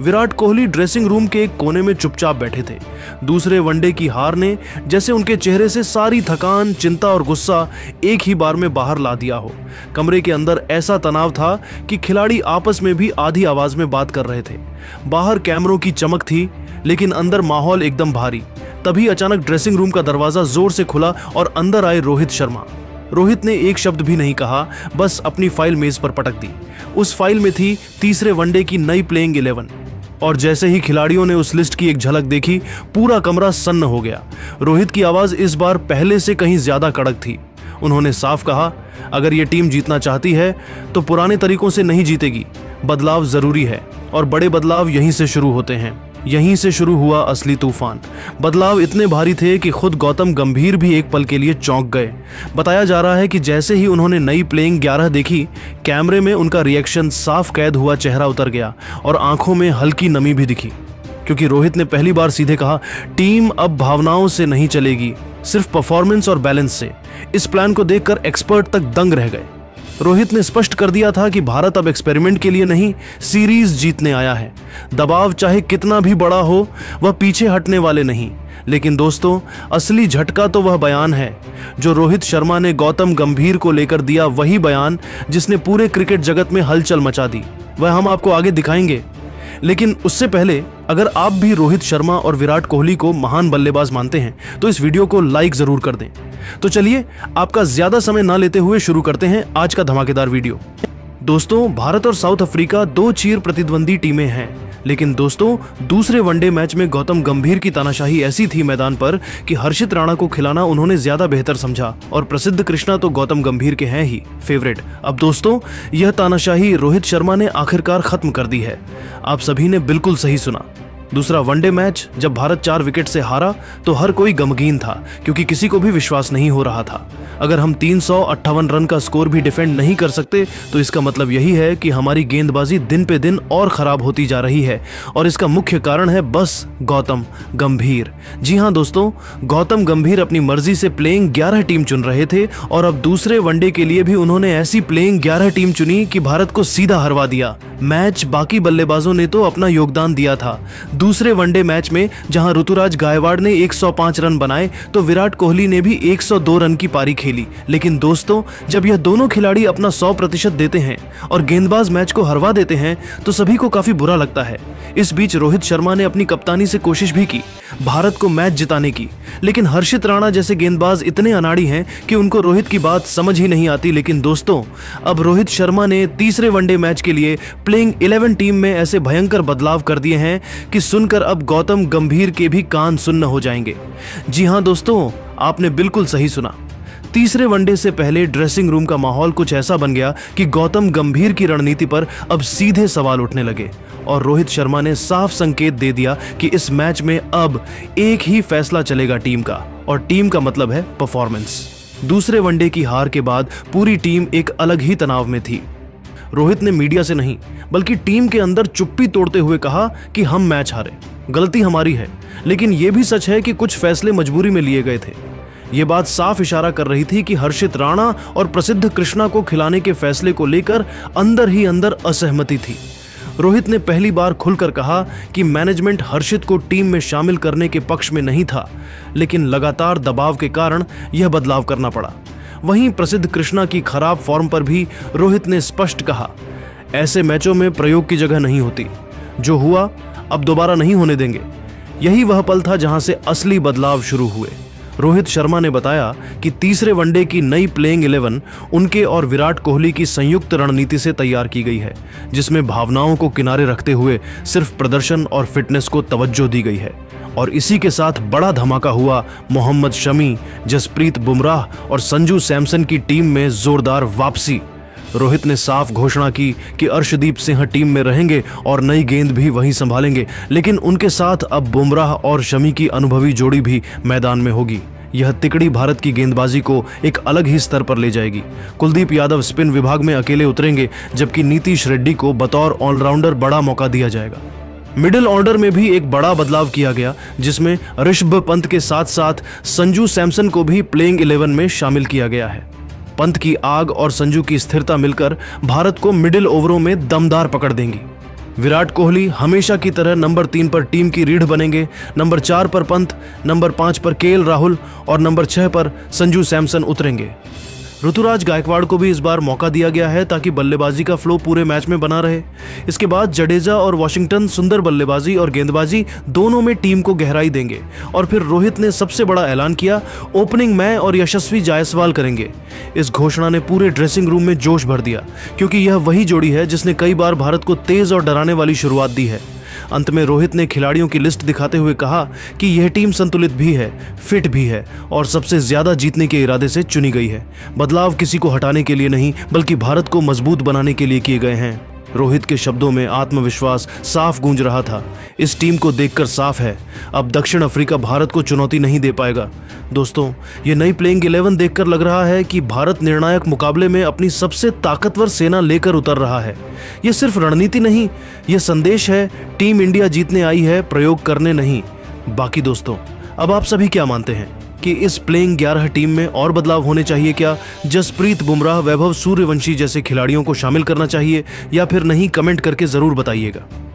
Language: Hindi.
विराट कोहली ड्रेसिंग रूम के एक कोने में चुपचाप बैठे थे। दूसरे वनडे की हार ने जैसे उनके चेहरे से सारी थकान, चिंता और गुस्सा एक ही बार में बाहर ला दिया हो। कमरे के अंदर ऐसा तनाव था कि खिलाड़ी आपस में भी आधी आवाज में बात कर रहे थे। बाहर कैमरों की चमक थी, लेकिन अंदर माहौल एकदम भारी। तभी अचानक ड्रेसिंग रूम का दरवाजा जोर से खुला और अंदर आए रोहित शर्मा। रोहित ने एक शब्द भी नहीं कहा, बस अपनी फाइल मेज पर पटक दी। उस फाइल में थी तीसरे वनडे की नई प्लेइंग 11। और जैसे ही खिलाड़ियों ने उस लिस्ट की एक झलक देखी, पूरा कमरा सन्न हो गया। रोहित की आवाज इस बार पहले से कहीं ज्यादा कड़क थी। उन्होंने साफ कहा, अगर ये टीम जीतना चाहती है तो पुराने तरीकों से नहीं जीतेगी। बदलाव जरूरी है और बड़े बदलाव यहीं से शुरू होते हैं। यहीं से शुरू हुआ असली तूफान। बदलाव इतने भारी थे कि खुद गौतम गंभीर भी एक पल के लिए चौंक गए। बताया जा रहा है कि जैसे ही उन्होंने नई प्लेइंग 11 देखी, कैमरे में उनका रिएक्शन साफ कैद हुआ चेहरा उतर गया और आंखों में हल्की नमी भी दिखी। क्योंकि रोहित ने पहली बार सीधे कहा, टीम अब भावनाओं से नहीं चलेगी, सिर्फ परफॉर्मेंस और बैलेंस से। इस प्लान को देखकर एक्सपर्ट तक दंग रह गए। रोहित ने स्पष्ट कर दिया था कि भारत अब एक्सपेरिमेंट के लिए नहीं, सीरीज जीतने आया है। दबाव चाहे कितना भी बड़ा हो, वह पीछे हटने वाले नहीं। लेकिन दोस्तों, असली झटका तो वह बयान है जो रोहित शर्मा ने गौतम गंभीर को लेकर दिया, वही बयान जिसने पूरे क्रिकेट जगत में हलचल मचा दी। वह हम आपको आगे दिखाएंगे, लेकिन उससे पहले अगर आप भी रोहित शर्मा और विराट कोहली को महान बल्लेबाज मानते हैं तो इस वीडियो को लाइक जरूर कर दें। तो चलिए, आपका ज्यादा समय ना लेते हुए शुरू करते हैं आज का धमाकेदार वीडियो। दोस्तों, भारत और साउथ अफ्रीका दो चीर प्रतिद्वंदी टीमें हैं, लेकिन दोस्तों दूसरे वनडे मैच में गौतम गंभीर की तानाशाही ऐसी थी मैदान पर कि हर्षित राणा को खिलाना उन्होंने ज्यादा बेहतर समझा और प्रसिद्ध कृष्णा तो गौतम गंभीर के हैं ही फेवरेट। अब दोस्तों, यह तानाशाही रोहित शर्मा ने आखिरकार खत्म कर दी है। आप सभी ने बिल्कुल सही सुना। दूसरा वनडे मैच जब भारत 4 विकेट से हारा तो हर कोई गमगीन था, क्योंकि किसी को भी विश्वास नहीं हो रहा था। अगर हम 358 रन का स्कोर भी डिफेंड नहीं कर सकते तो इसका मतलब यही है कि हमारी गेंदबाजी दिन पे दिन और खराब होती जा रही है, और इसका मुख्य कारण है बस गौतम गंभीर। जी हाँ दोस्तों, गौतम गंभीर अपनी मर्जी से प्लेइंग 11 टीम चुन रहे थे और अब दूसरे वनडे के लिए भी उन्होंने ऐसी प्लेइंग 11 टीम चुनी कि भारत को सीधा हरवा दिया। मैच बाकी बल्लेबाजों ने तो अपना योगदान दिया था। दूसरे वनडे मैच में जहां ऋतुराज गायकवाड़ ने 105 रन बनाए तो विराट कोहली ने भी 102 रन की पारी खेली। लेकिन दोस्तों, जब यह दोनों खिलाड़ी अपना 100% देते हैं और गेंदबाज मैच को हरवा देते हैं तो सभी को काफी बुरा लगता है। इस बीच रोहित शर्मा ने अपनी कप्तानी से कोशिश भी की भारत को मैच जिताने की, लेकिन हर्षित राणा जैसे गेंदबाज इतने अनाड़ी हैं कि उनको रोहित की बात समझ ही नहीं आती। लेकिन दोस्तों, अब रोहित शर्मा ने तीसरे वनडे मैच के लिए प्लेइंग 11 टीम में ऐसे भयंकर बदलाव कर दिए हैं कि सुनकर अब गौतम गंभीर के भी कान सुन्न हो जाएंगे। जी हां दोस्तों, आपने बिल्कुल सही सुना। तीसरे वनडे से पहले ड्रेसिंग रूम का माहौल कुछ ऐसा बन गया कि गौतम गंभीर की रणनीति पर अब सीधे सवाल उठने लगे और रोहित शर्मा ने साफ संकेत दे दिया कि इस मैच में अब एक ही फैसला चलेगा टीम का, और टीम का मतलब है परफॉर्मेंस। दूसरे वनडे की हार के बाद पूरी टीम एक अलग ही तनाव में थी। रोहित ने मीडिया से नहीं बल्कि टीम के अंदर चुप्पी तोड़ते हुए कहा कि हम मैच हारे, गलती हमारी है, लेकिन यह भी सच है कि कुछ फैसले मजबूरी में लिए गए थे। यह बात साफ इशारा कर रही थी कि हर्षित राणा और प्रसिद्ध कृष्णा को खिलाने के फैसले को लेकर अंदर ही अंदर असहमति थी। रोहित ने पहली बार खुलकर कहा कि मैनेजमेंट हर्षित को टीम में शामिल करने के पक्ष में नहीं था, लेकिन लगातार दबाव के कारण यह बदलाव करना पड़ा। वहीं प्रसिद्ध कृष्णा की खराब फॉर्म पर भी रोहित ने स्पष्ट कहा, ऐसे मैचों में प्रयोग की जगह नहीं होती, जो हुआ अब दोबारा नहीं होने देंगे। यही वह पल था जहां से असली बदलाव शुरू हुए। रोहित शर्मा ने बताया कि तीसरे वनडे की नई प्लेइंग 11 उनके और विराट कोहली की संयुक्त रणनीति से तैयार की गई है, जिसमें भावनाओं को किनारे रखते हुए सिर्फ प्रदर्शन और फिटनेस को तवज्जो दी गई है। और इसी के साथ बड़ा धमाका हुआ मोहम्मद शमी, जसप्रीत बुमराह और संजू सैमसन की टीम में जोरदार वापसी। रोहित ने साफ घोषणा की कि अर्शदीप सिंह टीम में रहेंगे और नई गेंद भी वही संभालेंगे, लेकिन उनके साथ अब बुमराह और शमी की अनुभवी जोड़ी भी मैदान में होगी। यह तिकड़ी भारत की गेंदबाजी को एक अलग ही स्तर पर ले जाएगी। कुलदीप यादव स्पिन विभाग में अकेले उतरेंगे, जबकि नीतीश रेड्डी को बतौर ऑलराउंडर बड़ा मौका दिया जाएगा। मिडिल ऑर्डर में भी एक बड़ा बदलाव किया गया, जिसमें ऋषभ पंत के साथ साथ संजू सैमसन को भी प्लेइंग 11 में शामिल किया गया है। पंत की आग और संजू की स्थिरता मिलकर भारत को मिडिल ओवरों में दमदार पकड़ देंगी। विराट कोहली हमेशा की तरह नंबर 3 पर टीम की रीढ़ बनेंगे, नंबर 4 पर पंत, नंबर 5 पर केएल राहुल और नंबर 6 पर संजू सैमसन उतरेंगे। ऋतुराज गायकवाड़ को भी इस बार मौका दिया गया है ताकि बल्लेबाजी का फ्लो पूरे मैच में बना रहे। इसके बाद जडेजा और वॉशिंगटन सुंदर बल्लेबाजी और गेंदबाजी दोनों में टीम को गहराई देंगे। और फिर रोहित ने सबसे बड़ा ऐलान किया, ओपनिंग मैं और यशस्वी जायसवाल करेंगे। इस घोषणा ने पूरे ड्रेसिंग रूम में जोश भर दिया, क्योंकि यह वही जोड़ी है जिसने कई बार भारत को तेज और डराने वाली शुरुआत दी है। अंत में रोहित ने खिलाड़ियों की लिस्ट दिखाते हुए कहा कि यह टीम संतुलित भी है, फिट भी है और सबसे ज्यादा जीतने के इरादे से चुनी गई है। बदलाव किसी को हटाने के लिए नहीं, बल्कि भारत को मजबूत बनाने के लिए किए गए हैं। रोहित के शब्दों में आत्मविश्वास साफ गूंज रहा था। इस टीम को देखकर साफ है, अब दक्षिण अफ्रीका भारत को चुनौती नहीं दे पाएगा। दोस्तों, ये नई प्लेइंग 11 देखकर लग रहा है कि भारत निर्णायक मुकाबले में अपनी सबसे ताकतवर सेना लेकर उतर रहा है। ये सिर्फ रणनीति नहीं, ये संदेश है, टीम इंडिया जीतने आई है, प्रयोग करने नहीं। बाकी दोस्तों, अब आप सभी क्या मानते हैं कि इस प्लेइंग 11 टीम में और बदलाव होने चाहिए क्या? जसप्रीत बुमराह, वैभव सूर्यवंशी जैसे खिलाड़ियों को शामिल करना चाहिए या फिर नहीं? कमेंट करके जरूर बताइएगा।